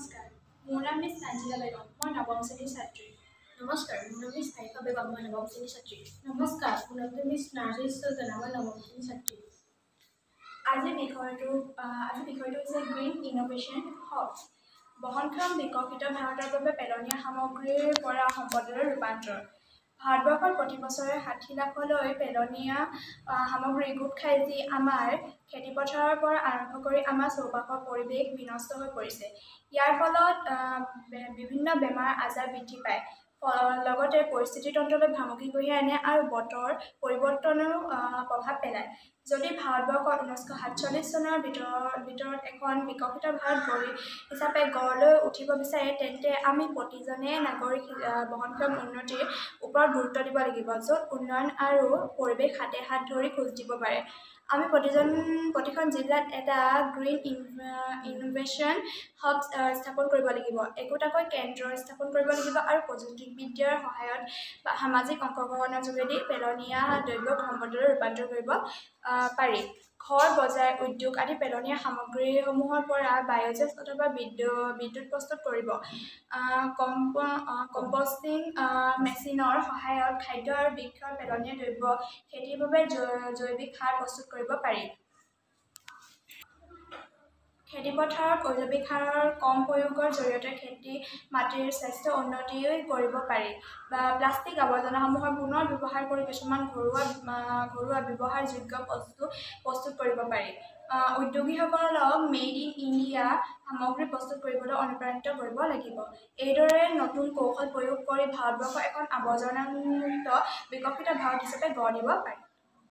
নমস্কাৰ, মোৰ নাম মিছ নাঞ্জিলা বেগম। মই নৱম শ্ৰেণীৰ ছাত্ৰী। নমস্কাৰ, মোৰ নাম মিছ হাৰিকা বেগম। মই নৱম শ্ৰেণীৰ ছাত্ৰী। নমস্কাৰ, মোৰ নাম মিছ নাৰ্জিছ চৌজানা। মই নৱম শ্ৰেণীৰ ছাত্ৰী। আজিৰ বিষয়টো হৈছে গ্ৰীণ ইন'ভেশ্যন হাব। বহনক্ষম বিকশিত ভাৰতৰ বাবে পেলনীয়া সামগ্ৰীৰ পৰা সম্পদলৈ ৰূপান্তৰ। ভাৰতবৰ্ষত প্ৰতি বছৰে 60 লাখলৈ পেলনীয়া সামগ্ৰী গোট খায়, যি আমাৰ খেতিপথাৰৰ পৰা আৰম্ভ কৰি আমাৰ চৌপাশৰ পৰিৱেশ বিনষ্ট হৈ পৰিছে। ইয়াৰ ফলত বিভিন্ন বেমাৰ আজাৰ বৃদ্ধি পায়, লগতে পৰিস্থিতি তন্ত্ৰলৈ ভাবুকি কঢ়িয়াই আনে আৰু বতৰ পৰিৱৰ্তনৰো প্ৰভাৱ পেলায়। যদি ভাৰতবৰ্ষ 1947 চনৰ ভিতৰত এখন বিকশিত ভাৰত হিচাপে গঢ় লৈ উঠিব বিচাৰে, তেন্তে আমি প্ৰতিজনে নাগৰিক বহনক্ষম উন্নতিৰ ওপৰত গুৰুত্ব দিব লাগিব, য'ত উন্নয়ন আৰু পৰিৱেশ হাতে হাত ধৰি খোজ দিব পাৰে। আমি প্ৰতিখন জিলাত এটা গ্ৰীণ ইনোভেশ্যন হাব স্থাপন কৰিব লাগিব, একোটাকৈ কেন্দ্ৰ স্থাপন কৰিব লাগিব আৰু প্ৰযুক্তিবিদ্যাৰ সহায়ত বা সামাজিক অংশগ্ৰহণৰ যোগেদি পেলনীয়া দ্ৰব্যক সম্পদলৈ ৰূপান্তৰ কৰিব পাৰি। ঘৰ, বজাৰ, উদ্যোগ আদি পেলনীয়া সামগ্ৰীসমূহৰ পৰা বায়'গেছ অথবা বিদ্যুৎ প্ৰস্তুত কৰিব। কম্পষ্টিং মেচিনৰ সহায়ত খাদ্য আৰু বৃক্ষৰ পেলনীয়া দ্ৰব্য খেতিৰ বাবে জৈৱিক সাৰ প্ৰস্তুত কৰিব পাৰি। খেতিপথাৰত জৈৱিক সাৰৰ কম প্ৰয়োগৰ জৰিয়তে খেতি মাটিৰ স্বাস্থ্য উন্নতি কৰিব পাৰি। প্লাষ্টিক আৱৰ্জনাসমূহৰ পুনৰ ব্যৱহাৰ কৰি কিছুমান ঘৰুৱা ব্যৱহাৰযোগ্য বস্তু প্ৰস্তুত কৰিব পাৰি। উদ্যোগীসকলক মেড ইন ইণ্ডিয়া সামগ্ৰী প্ৰস্তুত কৰিবলৈ অনুপ্ৰাণিত কৰিব লাগিব। এইদৰে নতুন কৌশল প্ৰয়োগ কৰি ভাৰতবৰ্ষ এখন আৱৰ্জনামুক্ত বিকশিত ভাৰত হিচাপে গঢ় দিব পাৰি।